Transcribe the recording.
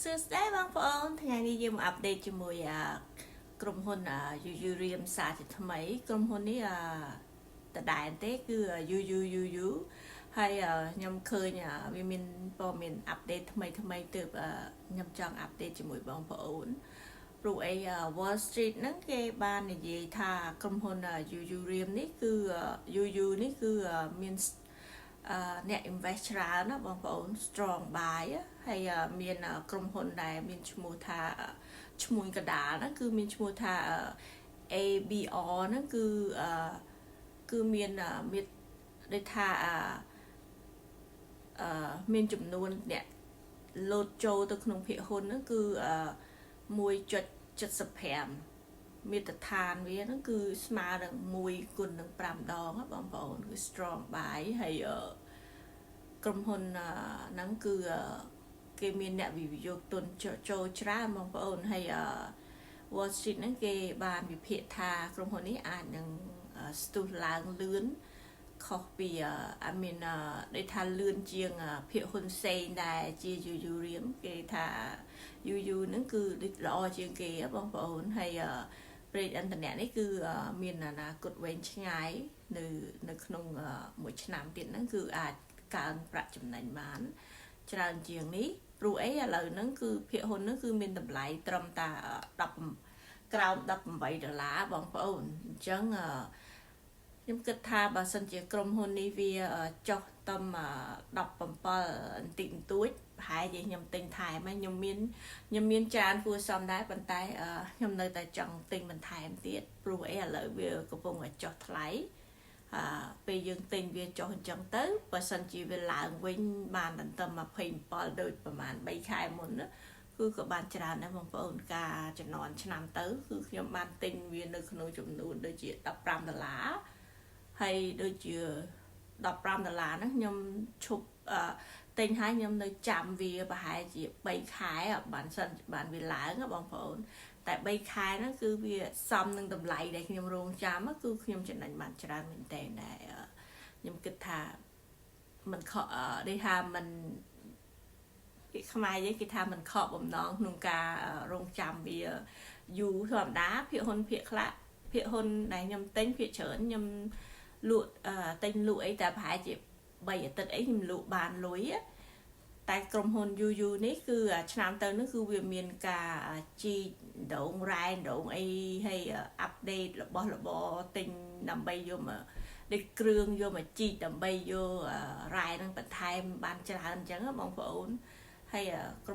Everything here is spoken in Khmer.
សួស្តីបងប្អូនថ្ងៃនេះយើងមកអាប់ដេតជាមួយក្រុមហ៊ុនUU រៀមសារជាថ្មីក្រុមហ៊ុននេះដដែលទេគឺ UU ហើយខ្ញុំឃើញវាមានព័ត៌មានអាប់ដេតថ្មីទើបខ្ញុំចង់អាប់ដេតជាមួយបងប្អូនព្រោះអី Wall Street ហ្នឹងគេបាននិយាយថាក្រុមហ៊ុន UU រៀមនេះគឺ UU នេះគឺមានអ្នក invest ច្រើនណាបងប្អូន strong buy ហើយមានក្រុមហ៊ុនដែលមានឈ្មោះថាឈ្មួញកដាលហ្នឹងគឺមានឈ្មោះថា ABR ហ្នឹងគឺមានដូចថាមានចំនួនអ្នកលោតចូលទៅក្នុងភាគហ៊ុនហ្នឹងគឺ1.75 មាត្រដ្ឋានវាហ្នឹងគឺស្មើនឹង1 គុណនឹង5 ដងបងប្អូនគឺ strong buy ហើយក្រុមហ៊ុនហ្នឹងគឺគេមានអ្នកវិនិយោគទុនចូលច្រើនបងប្អូនហើយWall Street ហ្នឹងគេបានវិភាគថាក្រុមហ៊ុននេះអាចនឹងស្ទុះឡើងលឿនខុសពីដូចថាលឿនជាងភាគហ៊ុនផ្សេងដែលជា UU រៀមគេថា UU ហ្នឹងគឺល្អជាងគេបងប្អូនហើយប្រេងឥន្ធនៈនេះគឺមានអនាគតវែងឆ្ងាយនៅក្នុងមួយឆ្នាំទៀតហ្នឹងគឺអាចកើនប្រាក់ចំណេញបានច្រើនជាងនេះព្រោះអីឥឡូវហ្នឹងគឺភាគហ៊ុនហ្នឹងគឺមានតម្លៃត្រឹមតែក្រោម$18បងប្អូនអញ្ចឹងខ្ញុំគិតថាបើសិនជាក្រុមហ៊ុននេះវាចុះតំ17បន្តិចបន្តួចប្រហែលជាខ្ញុំទិញថែមខ្ញុំមានច្រើនគួរសមដែរប៉ុន្តែខ្ញុំនៅតែចង់ទិញបន្ថែមទៀតព្រោះអីឥឡូវវាកំពុងតែចុះថ្លៃពេលយើងទិញវាចុះអញ្ចឹងទៅបើសិនជាវាឡើងវិញបានតែ27ដូចប្រហែល3ខែមុនណាគឺក៏បានច្រើនដែរបងប្អូនការចំនួនឆ្នាំទៅគឺខ្ញុំបានទិញវានៅក្នុងចំនួនដូចជា$15ហើយដូចជា$15ហ្នឹងខ្ញុំឈប់ទិញហើយខ្ញុំនៅចាំវាប្រហែលជា3ខែបានវាឡើងបងប្អូនតែ3ខែហ្នឹងគឺវាសមនឹងតម្លៃដែលខ្ញុំរងចាំគឺខ្ញុំចំណេញបានច្រើនមែនតើខ្ញុំគិតថាมันខកដូចថាมันគេខ្មែរយើងគេថាมันខកបំណងក្នុងការរងចាំវាយូរធម្មតាភាគហ៊ុនភាគខ្លះភាគហ៊ុនដែលខ្ញុំទិញភាគច្រើនខ្ញុំលក់ទិញលក់អីតែប្រហែលជា3អាទិត្យអីខ្ញុំលក់បានលុយតែក្រុមហ៊ុន UU នេះគឺឆ្នាំទៅនេះគឺវាមានការជីដងរ៉ែដងអីហើយអាប់ដេតរបស់របរទិញដើម្បីយកមកដូចគ្រឿងយកមកជីកដើម្បីយករ៉ែនឹងបន្ថែមបានច្រើនអញ្ចឹងបងប្អូនហើយក្រុម